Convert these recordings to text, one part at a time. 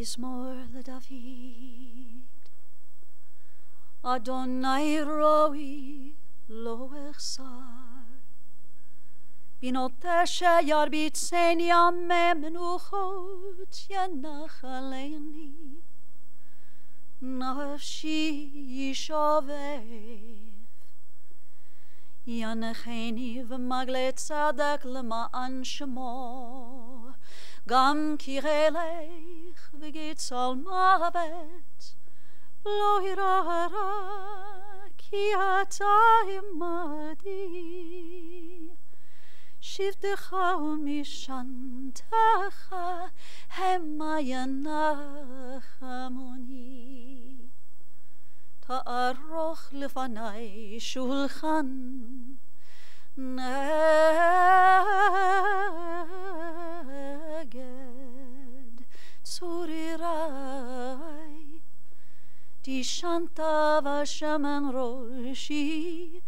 Mizmor LeDavid. Adonai roi lo echsar. Binot sheyarbitzeni amem menuchot yanach aleini. Nafshi yishovev. Yanacheni v'magle tzadek lema'an shemo. Gam kirelech v'gitzal mavet. Lo hirara ki ata imadi. Shivtecha umishantecha hema yanachamoni. Ta'aroch lefanai shulchan neged tzurirai. Tishanta v'shemen roshi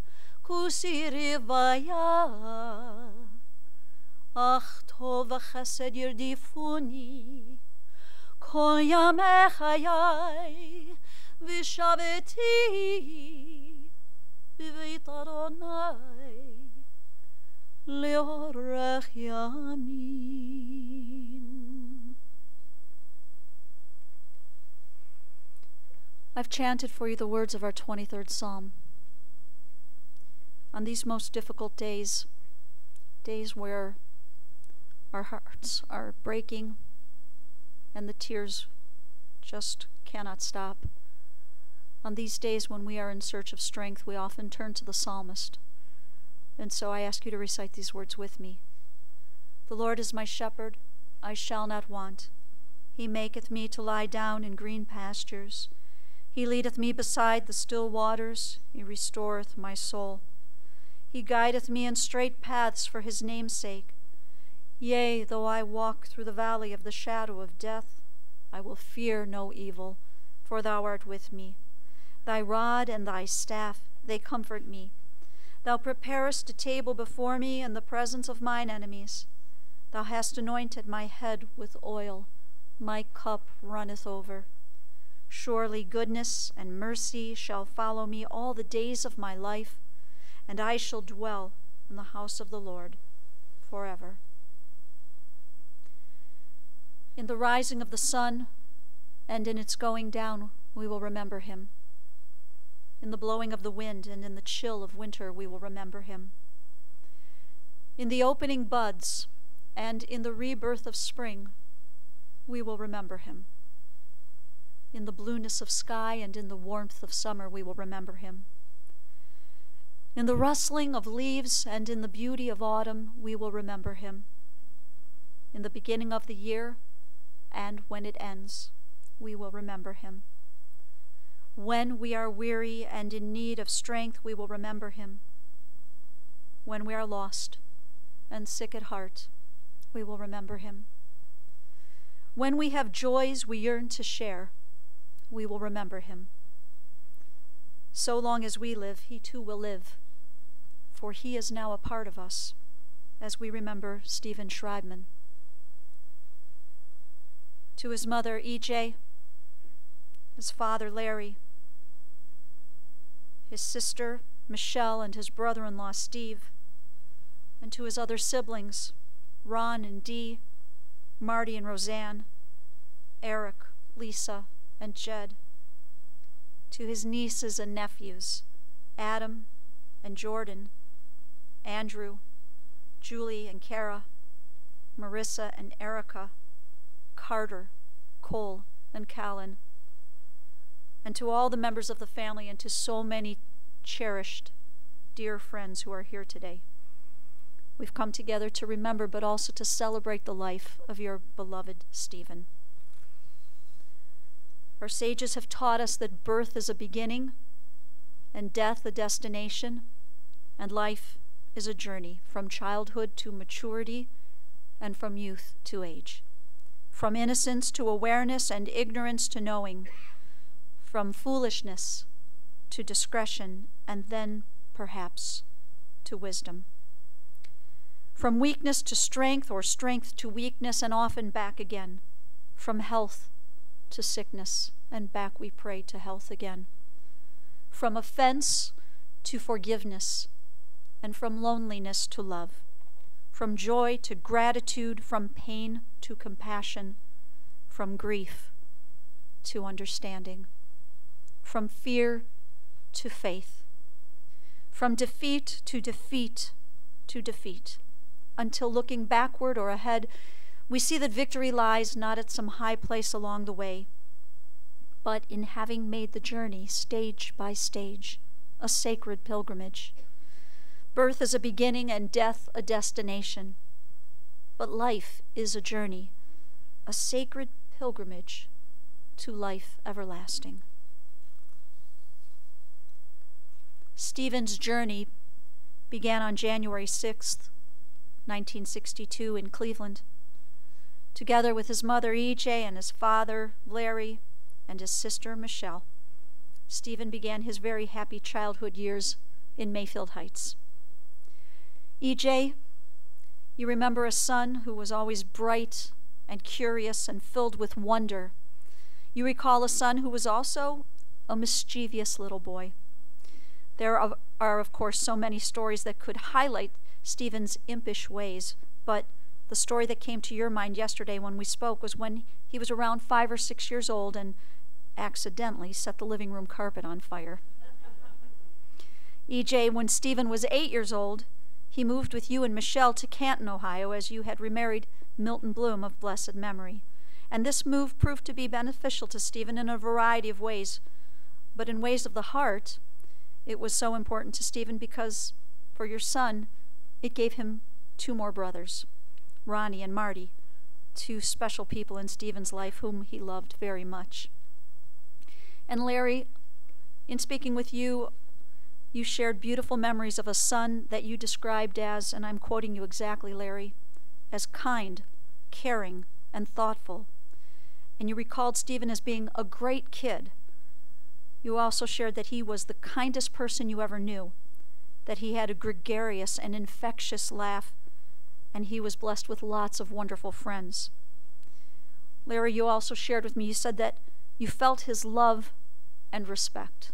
kusiri vaya. Ach tov v'chesed yirdifuni kol yamei chayai v'shaveti b'veit Adonai leorech yamim. I've chanted for you the words of our 23rd Psalm. On these most difficult days, days where our hearts are breaking and the tears just cannot stop. On these days when we are in search of strength, we often turn to the psalmist. And so I ask you to recite these words with me. The Lord is my shepherd, I shall not want. He maketh me to lie down in green pastures. He leadeth me beside the still waters. He restoreth my soul. He guideth me in straight paths for his name's sake. Yea, though I walk through the valley of the shadow of death, I will fear no evil, for thou art with me. Thy rod and thy staff, they comfort me. Thou preparest a table before me in the presence of mine enemies. Thou hast anointed my head with oil. My cup runneth over. Surely goodness and mercy shall follow me all the days of my life, and I shall dwell in the house of the Lord forever. In the rising of the sun and in its going down, we will remember him. In the blowing of the wind and in the chill of winter, we will remember him. In the opening buds and in the rebirth of spring, we will remember him. In the blueness of sky and in the warmth of summer, we will remember him. In the rustling of leaves and in the beauty of autumn, we will remember him. In the beginning of the year and when it ends, we will remember him. When we are weary and in need of strength, we will remember him. When we are lost and sick at heart, we will remember him. When we have joys we yearn to share, we will remember him. So long as we live, he too will live, for he is now a part of us, as we remember Stephen Schreibman. To his mother, E.J., his father, Larry, his sister, Michelle, and his brother-in-law, Steve, and to his other siblings, Ron and Dee, Marty and Roseanne, Eric, Lisa, and Jed. To his nieces and nephews, Adam and Jordan, Andrew, Julie and Kara, Marissa and Erica, Carter, Cole, and Callan, and to all the members of the family and to so many cherished, dear friends who are here today. We've come together to remember, but also to celebrate the life of your beloved Stephen. Our sages have taught us that birth is a beginning, and death a destination, and life is a journey from childhood to maturity, and from youth to age, from innocence to awareness and ignorance to knowing, from foolishness to discretion, and then, perhaps, to wisdom. From weakness to strength, or strength to weakness, and often back again. From health to sickness, and back we pray to health again. From offense to forgiveness, and from loneliness to love, from joy to gratitude, from pain to compassion, from grief to understanding, from fear to faith, from defeat to defeat to defeat, until looking backward or ahead, we see that victory lies not at some high place along the way, but in having made the journey stage by stage, a sacred pilgrimage. Birth is a beginning and death a destination, but life is a journey, a sacred pilgrimage to life everlasting. Stephen's journey began on January 6th, 1962 in Cleveland. Together with his mother E.J. and his father Larry and his sister Michelle, Stephen began his very happy childhood years in Mayfield Heights. E.J., you remember a son who was always bright and curious and filled with wonder. You recall a son who was also a mischievous little boy. There are, of course, so many stories that could highlight Stephen's impish ways, but the story that came to your mind yesterday when we spoke was when he was around 5 or 6 years old and accidentally set the living room carpet on fire. E.J., when Stephen was 8 years old, he moved with you and Michelle to Canton, Ohio, as you had remarried Milton Bloom of blessed memory. And this move proved to be beneficial to Stephen in a variety of ways. But in ways of the heart, it was so important to Stephen because, for your son, it gave him 2 more brothers, Ronnie and Marty, 2 special people in Stephen's life whom he loved very much. And Larry, in speaking with you, you shared beautiful memories of a son that you described as, and I'm quoting you exactly, Larry, as kind, caring, and thoughtful. And you recalled Stephen as being a great kid. You also shared that he was the kindest person you ever knew, that he had a gregarious and infectious laugh, and he was blessed with lots of wonderful friends. Larry, you also shared with me, you said that you felt his love and respect,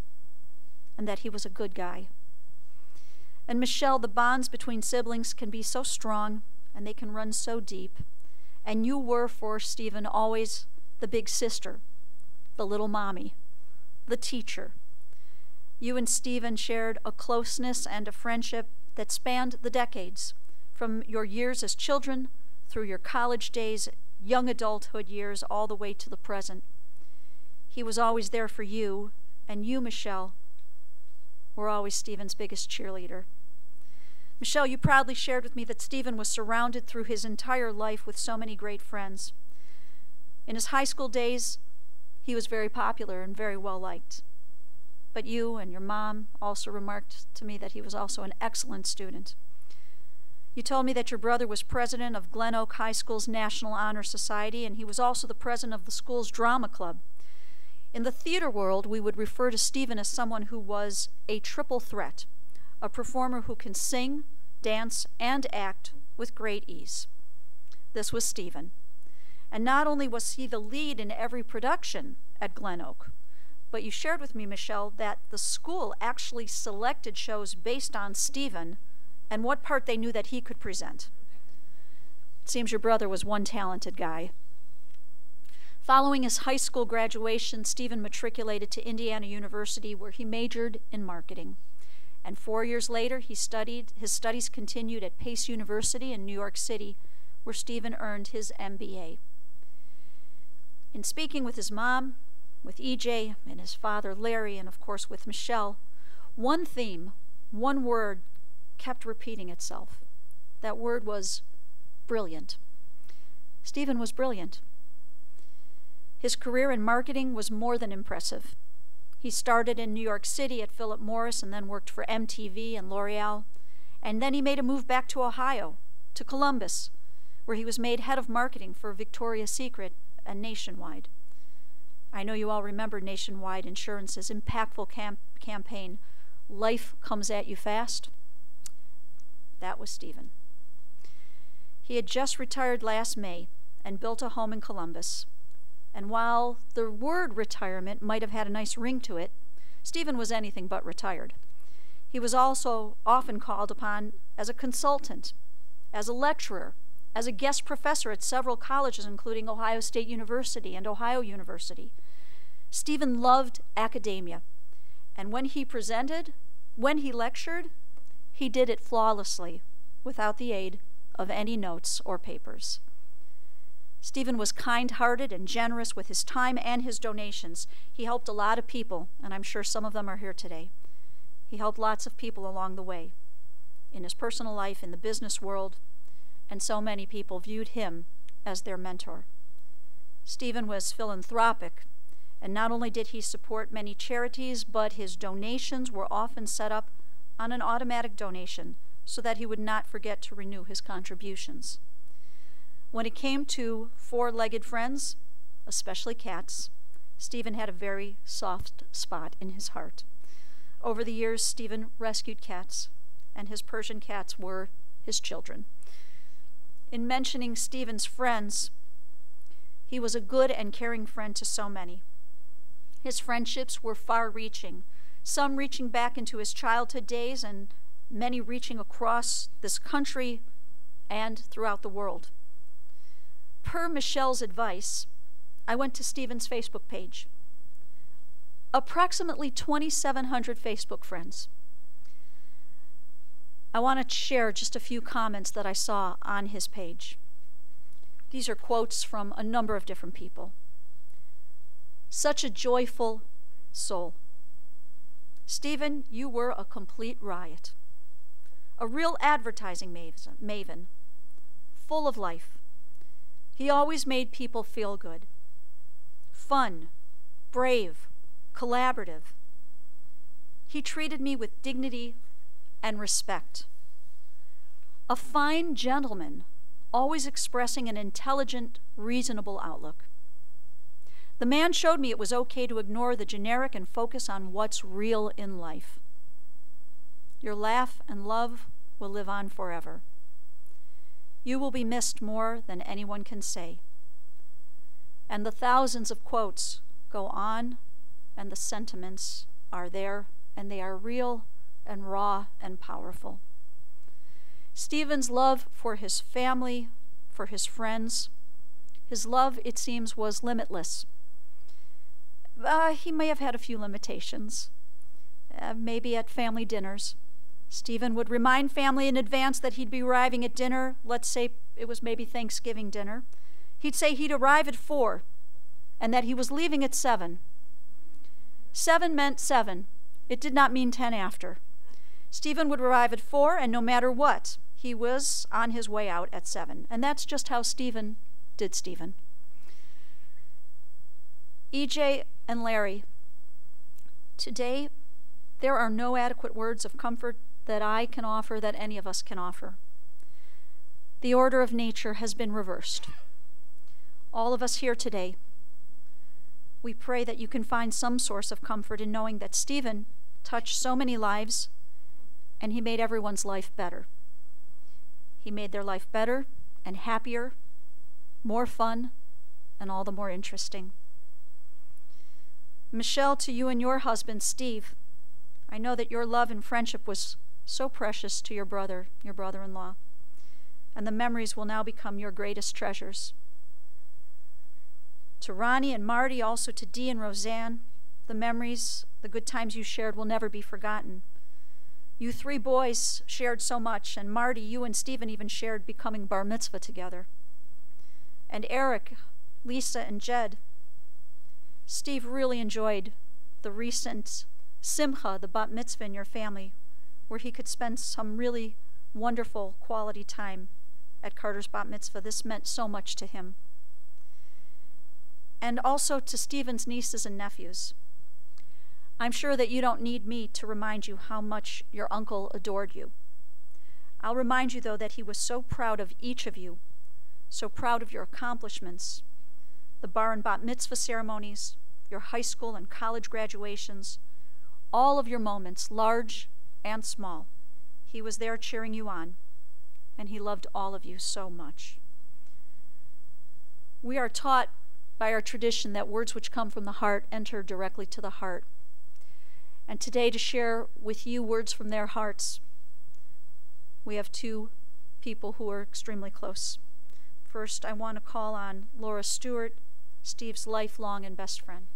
and that he was a good guy. And Michelle, the bonds between siblings can be so strong, and they can run so deep, and you were for Stephen always the big sister, the little mommy, the teacher. You and Stephen shared a closeness and a friendship that spanned the decades, from your years as children through your college days, young adulthood years, all the way to the present. He was always there for you, and you, Michelle, were always Stephen's biggest cheerleader. Michelle, you proudly shared with me that Stephen was surrounded through his entire life with so many great friends. In his high school days, he was very popular and very well liked. But you and your mom also remarked to me that he was also an excellent student. You told me that your brother was president of Glen Oak High School's National Honor Society, and he was also the president of the school's drama club. In the theater world, we would refer to Stephen as someone who was a triple threat, a performer who can sing, dance, and act with great ease. This was Stephen. And not only was he the lead in every production at Glen Oak, but you shared with me, Michelle, that the school actually selected shows based on Stephen and what part they knew that he could present. It seems your brother was one talented guy. Following his high school graduation, Stephen matriculated to Indiana University, where he majored in marketing. And 4 years later, his studies continued at Pace University in New York City, where Stephen earned his MBA. In speaking with his mom, with E.J., and his father Larry, and of course with Michelle, one theme, one word kept repeating itself. That word was brilliant. Stephen was brilliant. His career in marketing was more than impressive. He started in New York City at Philip Morris and then worked for MTV and L'Oreal. And then he made a move back to Ohio, to Columbus, where he was made head of marketing for Victoria's Secret and Nationwide. I know you all remember Nationwide Insurance's impactful campaign, Life Comes at You Fast. That was Stephen. He had just retired last May and built a home in Columbus. And while the word retirement might have had a nice ring to it, Stephen was anything but retired. He was also often called upon as a consultant, as a lecturer, as a guest professor at several colleges, including Ohio State University and Ohio University. Stephen loved academia, and when he presented, when he lectured, he did it flawlessly, without the aid of any notes or papers. Stephen was kind-hearted and generous with his time and his donations. He helped a lot of people, and I'm sure some of them are here today. He helped lots of people along the way, in his personal life, in the business world, and so many people viewed him as their mentor. Stephen was philanthropic, and not only did he support many charities, but his donations were often set up on an automatic donation so that he would not forget to renew his contributions. When it came to four-legged friends, especially cats, Stephen had a very soft spot in his heart. Over the years, Stephen rescued cats, and his Persian cats were his children. In mentioning Stephen's friends, he was a good and caring friend to so many. His friendships were far-reaching, some reaching back into his childhood days and many reaching across this country and throughout the world. Per Michelle's advice, I went to Stephen's Facebook page. Approximately 2,700 Facebook friends. I want to share just a few comments that I saw on his page. These are quotes from a number of different people. Such a joyful soul. Stephen, you were a complete riot. A real advertising maven, full of life. He always made people feel good. Fun, brave, collaborative. He treated me with dignity and respect. A fine gentleman, always expressing an intelligent, reasonable outlook. The man showed me it was okay to ignore the generic and focus on what's real in life. Your laugh and love will live on forever. You will be missed more than anyone can say. And the thousands of quotes go on, and the sentiments are there, and they are real and raw and powerful. Stephen's love for his family, for his friends, his love, it seems, was limitless. He may have had a few limitations, maybe at family dinners. Stephen would remind family in advance that he'd be arriving at dinner. Let's say it was maybe Thanksgiving dinner. He'd say he'd arrive at 4 and that he was leaving at 7. 7 meant 7. It did not mean 10 after. Stephen would arrive at 4, and no matter what, he was on his way out at 7. And that's just how Stephen did Stephen. EJ and Larry, today there are no adequate words of comfort that I can offer, that any of us can offer. The order of nature has been reversed. All of us here today, we pray that you can find some source of comfort in knowing that Stephen touched so many lives, and he made everyone's life better. He made their life better and happier, more fun, and all the more interesting. Michelle, to you and your husband, Steve, I know that your love and friendship was so precious to your brother-in-law, and the memories will now become your greatest treasures. To Ronnie and Marty, also to Dee and Roseanne, the memories, the good times you shared will never be forgotten. You 3 boys shared so much, and Marty, you and Stephen even shared becoming bar mitzvah together. And Eric, Lisa, and Jed, Steve really enjoyed the recent simcha, the bat mitzvah in your family, where he could spend some really wonderful quality time at Carter's bat mitzvah. This meant so much to him. And also to Stephen's nieces and nephews. I'm sure that you don't need me to remind you how much your uncle adored you. I'll remind you, though, that he was so proud of each of you, so proud of your accomplishments, the bar and bat mitzvah ceremonies, your high school and college graduations, all of your moments, large and small. He was there cheering you on, and he loved all of you so much. We are taught by our tradition that words which come from the heart enter directly to the heart. And today, to share with you words from their hearts, we have two people who are extremely close. First, I want to call on Laura Stewart, Steve's lifelong and best friend.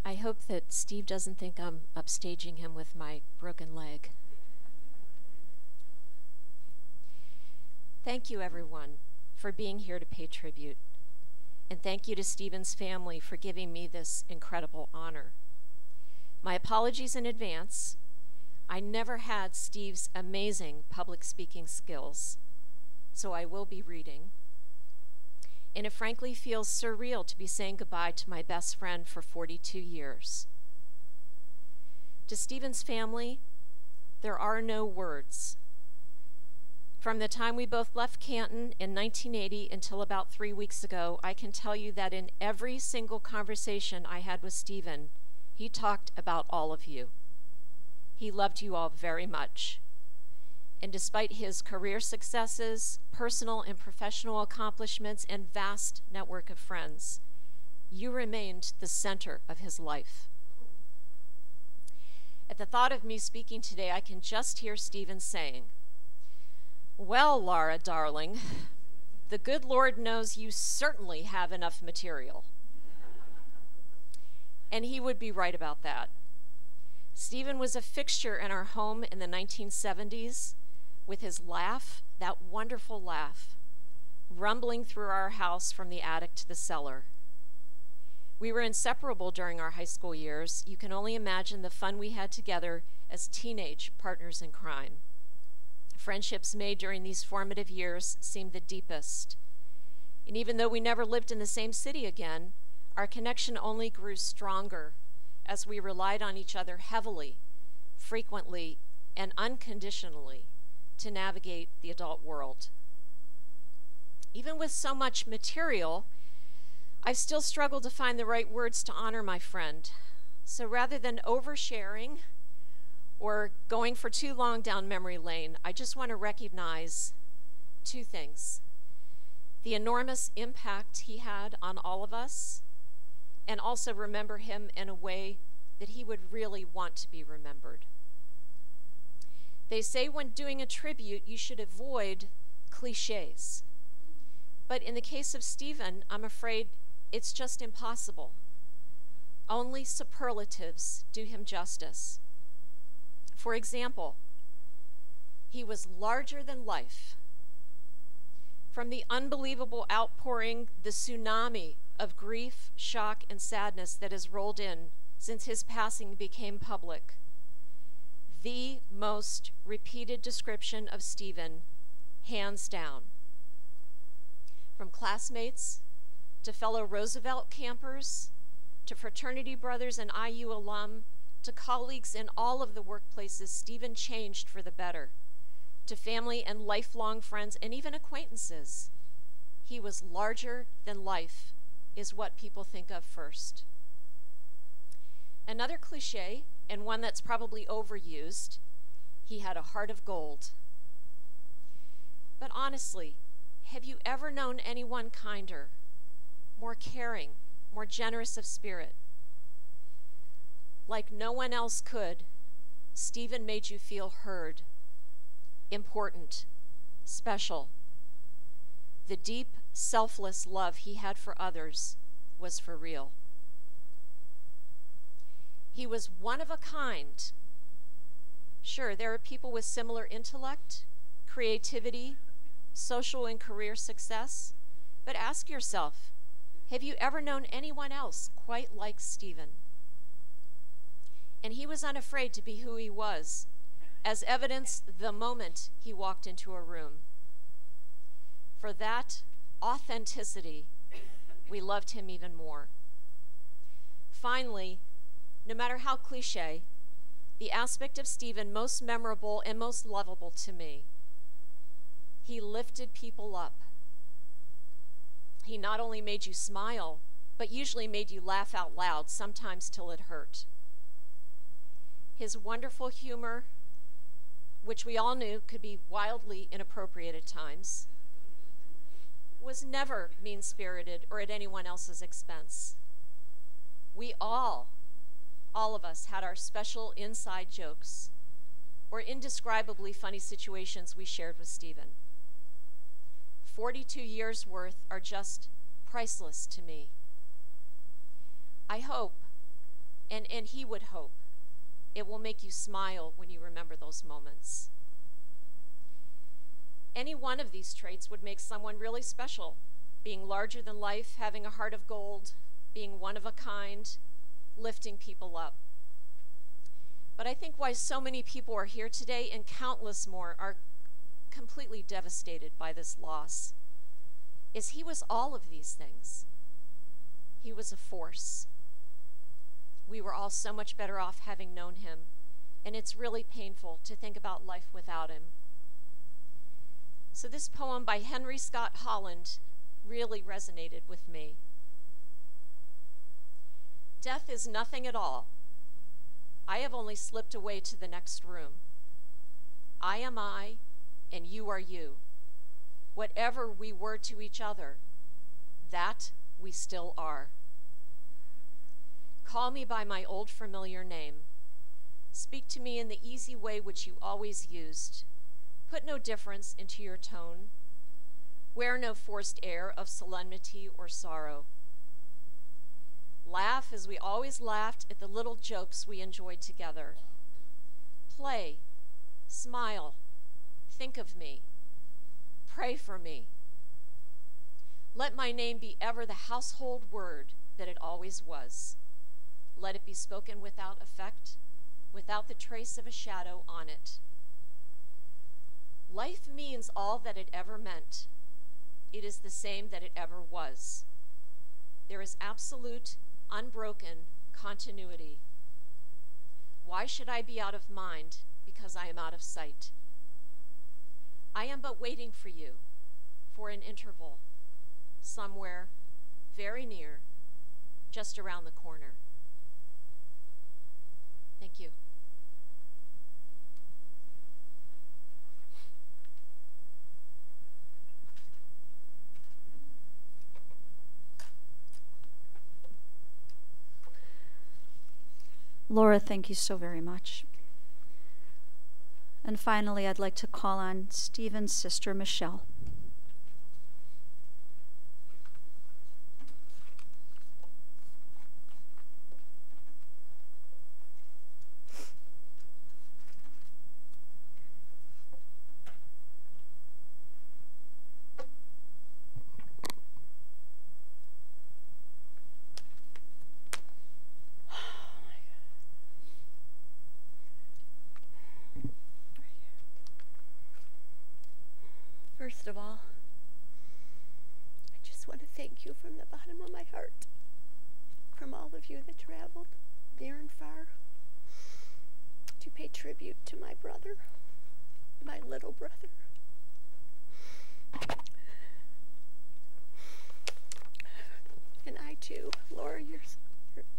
I hope that Steve doesn't think I'm upstaging him with my broken leg. Thank you, everyone, for being here to pay tribute. And thank you to Stephen's family for giving me this incredible honor. My apologies in advance. I never had Steve's amazing public speaking skills, so I will be reading. And it frankly feels surreal to be saying goodbye to my best friend for 42 years. To Stephen's family, there are no words. From the time we both left Canton in 1980 until about 3 weeks ago, I can tell you that in every single conversation I had with Stephen, he talked about all of you. He loved you all very much. And despite his career successes, personal and professional accomplishments, and vast network of friends, you remained the center of his life. At the thought of me speaking today, I can just hear Stephen saying, "Well, Laura, darling, the good Lord knows you certainly have enough material." And he would be right about that. Stephen was a fixture in our home in the 1970s with his laugh, that wonderful laugh, rumbling through our house from the attic to the cellar. We were inseparable during our high school years. You can only imagine the fun we had together as teenage partners in crime. Friendships made during these formative years seemed the deepest. And even though we never lived in the same city again, our connection only grew stronger as we relied on each other heavily, frequently, and unconditionally to navigate the adult world. Even with so much material, I've still struggled to find the right words to honor my friend. So rather than oversharing or going for too long down memory lane, I just want to recognize two things: the enormous impact he had on all of us, and also remember him in a way that he would really want to be remembered. They say when doing a tribute, you should avoid cliches. But in the case of Stephen, I'm afraid it's just impossible. Only superlatives do him justice. For example, he was larger than life. From the unbelievable outpouring, the tsunami of grief, shock, and sadness that has rolled in since his passing became public, the most repeated description of Stephen, hands down. From classmates to fellow Roosevelt campers, to fraternity brothers and IU alum, to colleagues in all of the workplaces Stephen changed for the better, to family and lifelong friends and even acquaintances. He was larger than life, is what people think of first. Another cliche, and one that's probably overused, he had a heart of gold. But honestly, have you ever known anyone kinder, more caring, more generous of spirit? Like no one else could, Stephen made you feel heard, important, special. The deep, selfless love he had for others was for real. He was one of a kind. Sure, there are people with similar intellect, creativity, social and career success, but ask yourself, have you ever known anyone else quite like Stephen? And he was unafraid to be who he was, as evidenced the moment he walked into a room. For that authenticity, we loved him even more. Finally, no matter how cliche, the aspect of Stephen most memorable and most lovable to me, he lifted people up. He not only made you smile, but usually made you laugh out loud, sometimes till it hurt. His wonderful humor, which we all knew could be wildly inappropriate at times, was never mean-spirited or at anyone else's expense. We all of us had our special inside jokes or indescribably funny situations we shared with Stephen. 42 years worth are just priceless to me. I hope, and he would hope, it will make you smile when you remember those moments. Any one of these traits would make someone really special, being larger than life, having a heart of gold, being one of a kind, lifting people up. But I think why so many people are here today, and countless more are completely devastated by this loss, is he was all of these things. He was a force. We were all so much better off having known him, and it's really painful to think about life without him. So this poem by Henry Scott Holland really resonated with me. Death is nothing at all. I have only slipped away to the next room. I am I, and you are you. Whatever we were to each other, that we still are. Call me by my old familiar name. Speak to me in the easy way which you always used. Put no difference into your tone. Wear no forced air of solemnity or sorrow. Laugh as we always laughed at the little jokes we enjoyed together. Play, smile, think of me, pray for me. Let my name be ever the household word that it always was. Let it be spoken without effect, without the trace of a shadow on it. Life means all that it ever meant. It is the same that it ever was. There is absolute, unbroken continuity. Why should I be out of mind because I am out of sight? I am but waiting for you, for an interval, somewhere very near, just around the corner. Thank you. Laura, thank you so very much. And finally, I'd like to call on Stephen's sister, Michelle. First of all, I just want to thank you from the bottom of my heart, from all of you that traveled near and far to pay tribute to my brother, my little brother. And I too, Laura, your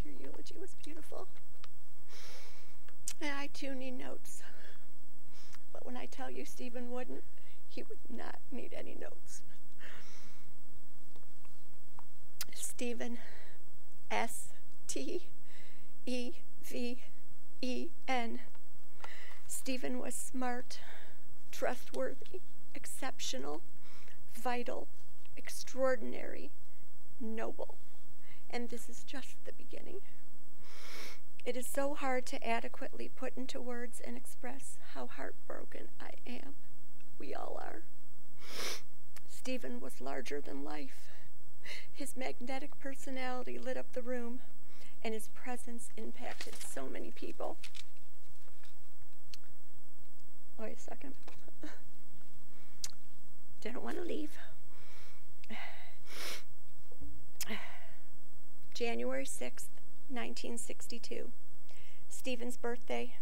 eulogy was beautiful. And I too need notes. But when I tell you Stephen wouldn't, he would not need any notes. Stephen, S-T-E-V-E-N. Stephen was smart, trustworthy, exceptional, vital, extraordinary, noble. And this is just the beginning. It is so hard to adequately put into words and express how heartbroken I am. We all are. Stephen was larger than life. His magnetic personality lit up the room, and his presence impacted so many people. Wait a second. Didn't want to leave. January 6th, 1962. Stephen's birthday.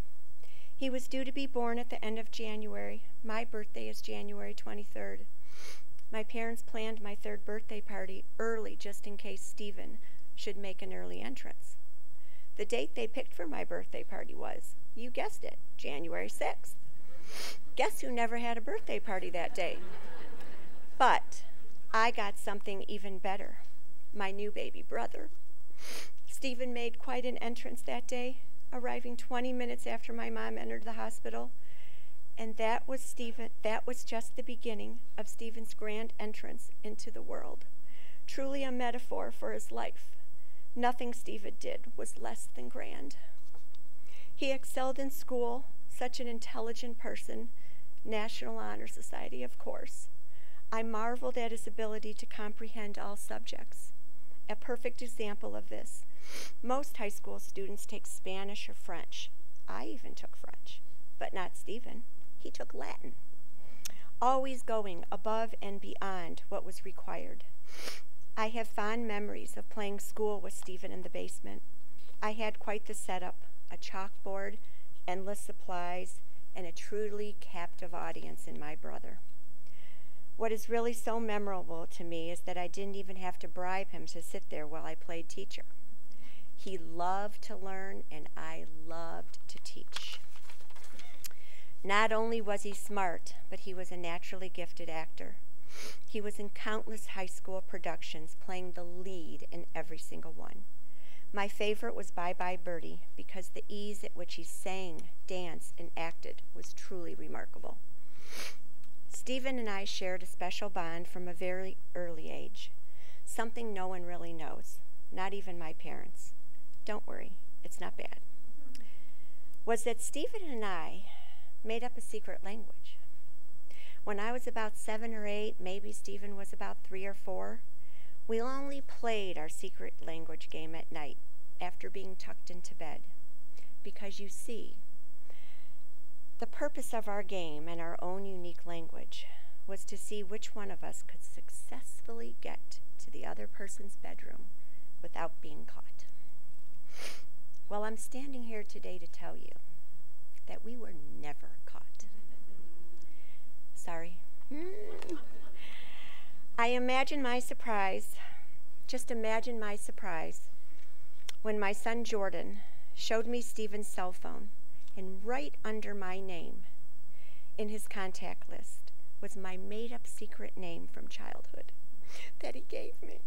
He was due to be born at the end of January. My birthday is January 23rd. My parents planned my third birthday party early just in case Stephen should make an early entrance. The date they picked for my birthday party was, you guessed it, January 6th. Guess who never had a birthday party that day? But I got something even better, my new baby brother. Stephen made quite an entrance that day, arriving 20 minutes after my mom entered the hospital. And that was just the beginning of Stephen's grand entrance into the world. Truly a metaphor for his life. Nothing Stephen did was less than grand. He excelled in school, such an intelligent person, National Honor Society, of course. I marveled at his ability to comprehend all subjects. A perfect example of this. Most high school students take Spanish or French. I even took French, but not Stephen. He took Latin. Always going above and beyond what was required. I have fond memories of playing school with Stephen in the basement. I had quite the setup, a chalkboard, endless supplies, and a truly captive audience in my brother. What is really so memorable to me is that I didn't even have to bribe him to sit there while I played teacher. He loved to learn, and I loved to teach. Not only was he smart, but he was a naturally gifted actor. He was in countless high school productions, playing the lead in every single one. My favorite was Bye Bye Birdie, because the ease at which he sang, danced, and acted was truly remarkable. Stephen and I shared a special bond from a very early age, something no one really knows, not even my parents. Don't worry, it's not bad. Was that Stephen and I made up a secret language. When I was about 7 or 8, maybe Stephen was about 3 or 4, we only played our secret language game at night after being tucked into bed. Because you see, the purpose of our game and our own unique language was to see which one of us could successfully get to the other person's bedroom without being caught. Well, I'm standing here today to tell you that we were never caught. Sorry. I imagine my surprise, just imagine my surprise, when my son Jordan showed me Stephen's cell phone, and right under my name in his contact list was my made-up secret name from childhood that he gave me.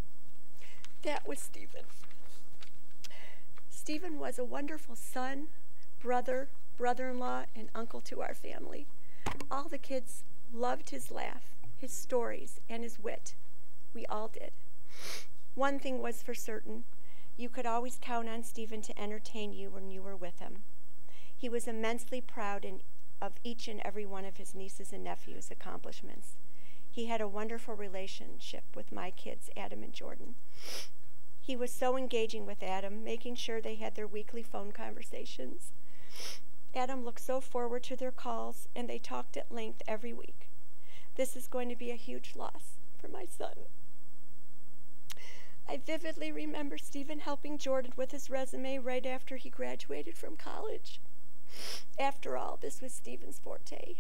That was Stephen. Stephen was a wonderful son, brother, brother-in-law, and uncle to our family. All the kids loved his laugh, his stories, and his wit. We all did. One thing was for certain, you could always count on Stephen to entertain you when you were with him. He was immensely proud of each and every one of his nieces and nephews' accomplishments. He had a wonderful relationship with my kids, Adam and Jordan. He was so engaging with Adam, making sure they had their weekly phone conversations. Adam looked so forward to their calls, and they talked at length every week. This is going to be a huge loss for my son. I vividly remember Stephen helping Jordan with his resume right after he graduated from college. After all, this was Stephen's forte,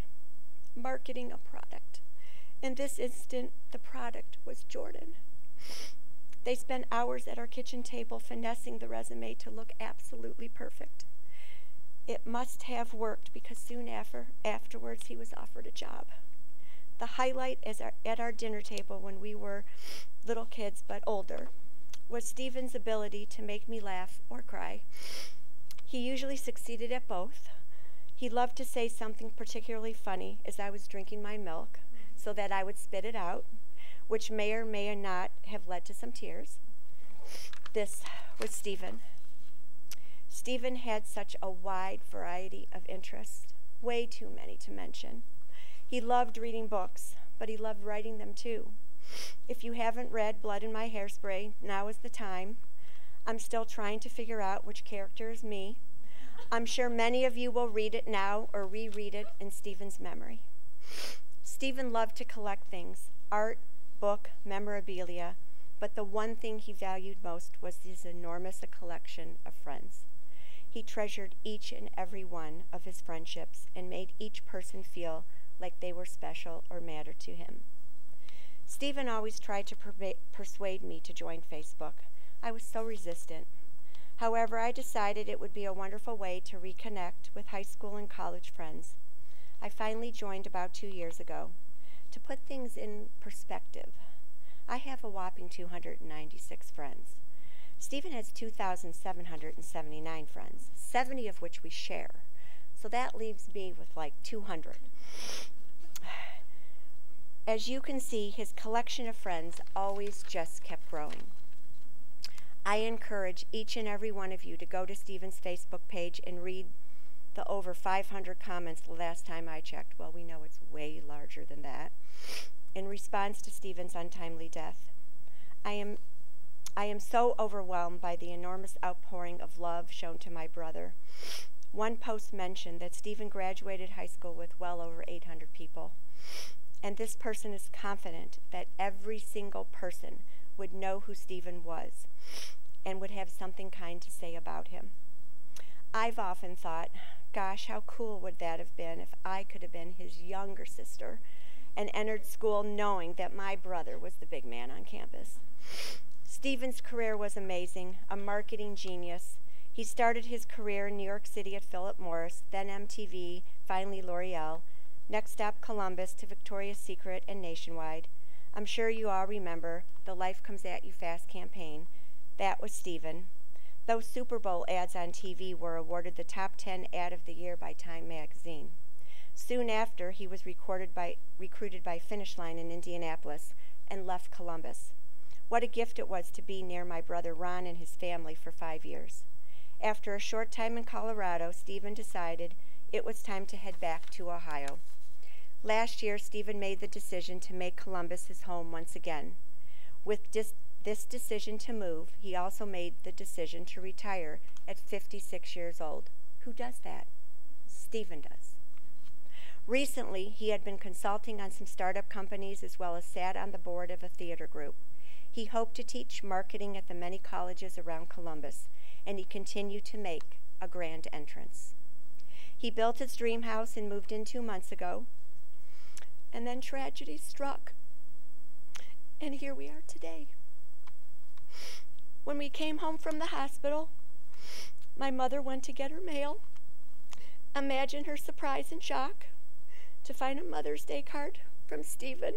marketing a product. In this instant, the product was Jordan. They spent hours at our kitchen table finessing the resume to look absolutely perfect. It must have worked because soon afterwards he was offered a job. The highlight at our dinner table when we were little kids but older was Stephen's ability to make me laugh or cry. He usually succeeded at both. He loved to say something particularly funny as I was drinking my milk so that I would spit it out, which may or may not have led to some tears. This was Stephen. Stephen had such a wide variety of interests, way too many to mention. He loved reading books, but he loved writing them too. If you haven't read Blood in My Hairspray, now is the time. I'm still trying to figure out which character is me. I'm sure many of you will read it now or reread it in Stephen's memory. Stephen loved to collect things, art, book, memorabilia, but the one thing he valued most was his enormous collection of friends. He treasured each and every one of his friendships and made each person feel like they were special or mattered to him. Stephen always tried to persuade me to join Facebook. I was so resistant. However, I decided it would be a wonderful way to reconnect with high school and college friends. I finally joined about 2 years ago. To put things in perspective, I have a whopping 296 friends. Stephen has 2,779 friends, 70 of which we share. So that leaves me with like 200. As you can see, his collection of friends always just kept growing. I encourage each and every one of you to go to Stephen's Facebook page and read the over 500 comments the last time I checked. Well, we know it's way larger than that. In response to Stephen's untimely death, I am so overwhelmed by the enormous outpouring of love shown to my brother. One post mentioned that Stephen graduated high school with well over 800 people. And this person is confident that every single person would know who Stephen was and would have something kind to say about him. I've often thought, gosh, how cool would that have been if I could have been his younger sister and entered school knowing that my brother was the big man on campus. Stephen's career was amazing, a marketing genius. He started his career in New York City at Philip Morris, then MTV, finally L'Oreal, next stop Columbus to Victoria's Secret and Nationwide. I'm sure you all remember the Life Comes At You Fast campaign. That was Stephen. Those Super Bowl ads on TV were awarded the top 10 ad of the year by Time magazine. Soon after, he was recruited by Finish Line in Indianapolis and left Columbus. What a gift it was to be near my brother Ron and his family for 5 years. After a short time in Colorado, Stephen decided it was time to head back to Ohio. Last year, Stephen made the decision to make Columbus his home once again. With this decision to move, he also made the decision to retire at 56 years old. Who does that? Stephen does. Recently, he had been consulting on some startup companies as well as sat on the board of a theater group. He hoped to teach marketing at the many colleges around Columbus, and he continued to make a grand entrance. He built his dream house and moved in 2 months ago, and then tragedy struck, and here we are today. When we came home from the hospital, my mother went to get her mail. Imagine her surprise and shock to find a Mother's Day card from Stephen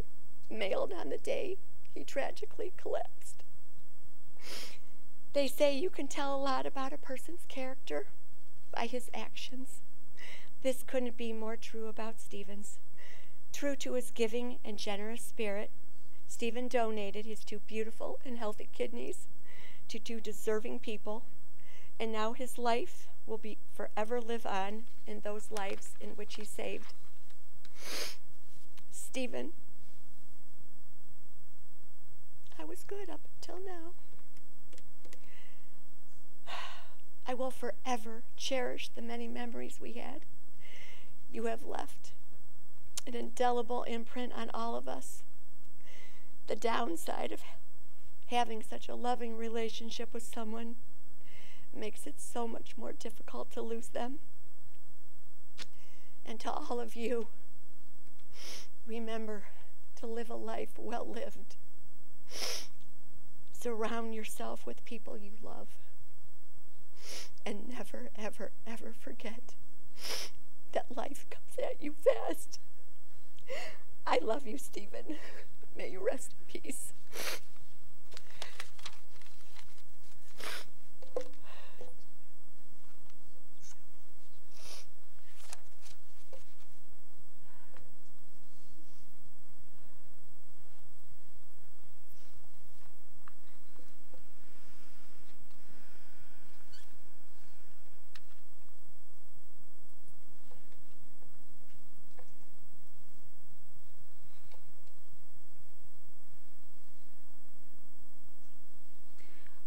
mailed on the day he tragically collapsed. They say you can tell a lot about a person's character by his actions. This couldn't be more true about Stephen's. True to his giving and generous spirit, Stephen donated his 2 beautiful and healthy kidneys to 2 deserving people, and now his life will be forever live on in those lives in which he saved. Stephen, I was good up until now. I will forever cherish the many memories we had. You have left an indelible imprint on all of us. The downside of having such a loving relationship with someone makes it so much more difficult to lose them. And to all of you, remember to live a life well lived. Surround yourself with people you love. And never, ever, ever forget that life comes at you fast. I love you, Stephen. May you rest in peace.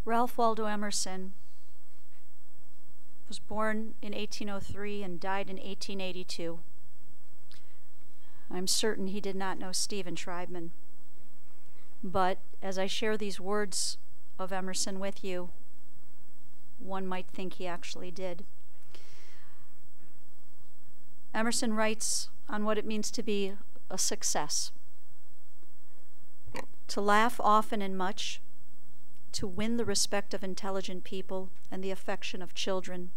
Ralph Waldo Emerson was born in 1803 and died in 1882. I'm certain he did not know Stephen Schreibman. But as I share these words of Emerson with you, one might think he actually did. Emerson writes on what it means to be a success. To laugh often and much, to win the respect of intelligent people and the affection of children,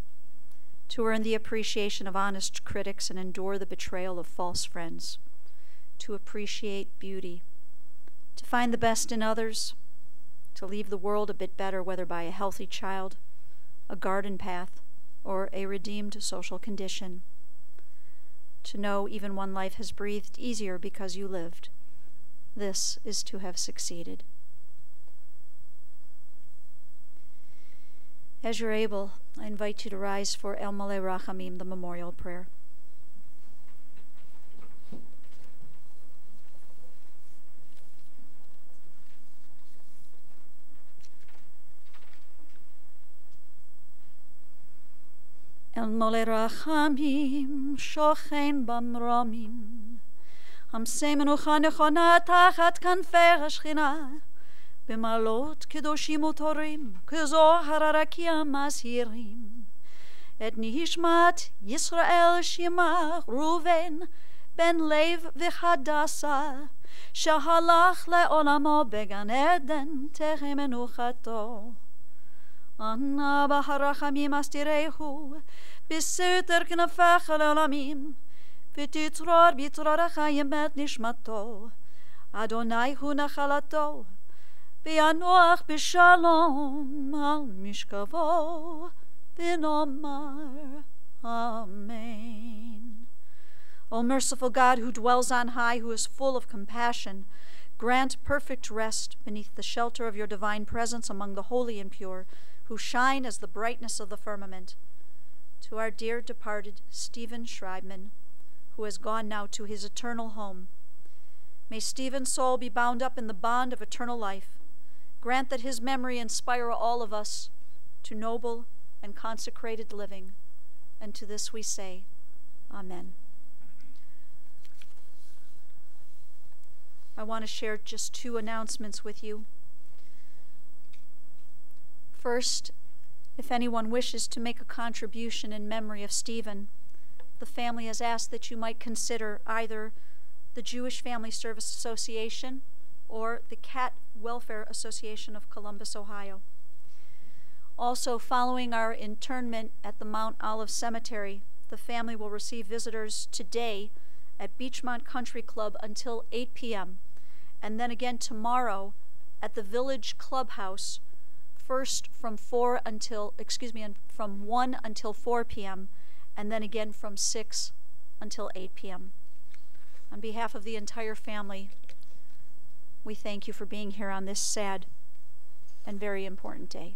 to earn the appreciation of honest critics and endure the betrayal of false friends, to appreciate beauty, to find the best in others, to leave the world a bit better, whether by a healthy child, a garden path, or a redeemed social condition. To know even one life has breathed easier because you lived. This is to have succeeded. As you're able, I invite you to rise for El Maleh Rachamim, the memorial prayer. El Maleh Rachamim, shochen במרומים, המסה מנוחה נכונה תחת כנפי השכינה, במעלות קדושים וטהורים, כזוהר הרקיע מזהירים. את נשמת ישראל שימח ראובן, בן לב וחדסה, שהלך לעולמו בגן עדן, תהא מנוחתו. אנא ברחמים אסתירהו, בסתר כנפיך לעולמים, ותצרור בצרור חיים את נשמתו. אדוני הוא נחלתו, וינוח בשלום על משכבו, ונאמר Amen. O merciful God, who dwells on high, who is full of compassion, grant perfect rest beneath the shelter of your divine presence among the holy and pure, who shine as the brightness of the firmament. To our dear departed Stephen Schreibman, who has gone now to his eternal home, may Stephen's soul be bound up in the bond of eternal life. Grant that his memory inspire all of us to noble and consecrated living. And to this we say, Amen. I want to share just two announcements with you. First, if anyone wishes to make a contribution in memory of Stephen, the family has asked that you might consider either the Jewish Family Service Association or the Cat Welfare Association of Columbus, Ohio. Also, following our internment at the Mount Olive Cemetery, the family will receive visitors today at Beachmont Country Club until 8 p.m., and then again tomorrow at the Village Clubhouse, first from 1 until 4 p.m., and then again from 6 until 8 p.m. On behalf of the entire family, we thank you for being here on this sad and very important day.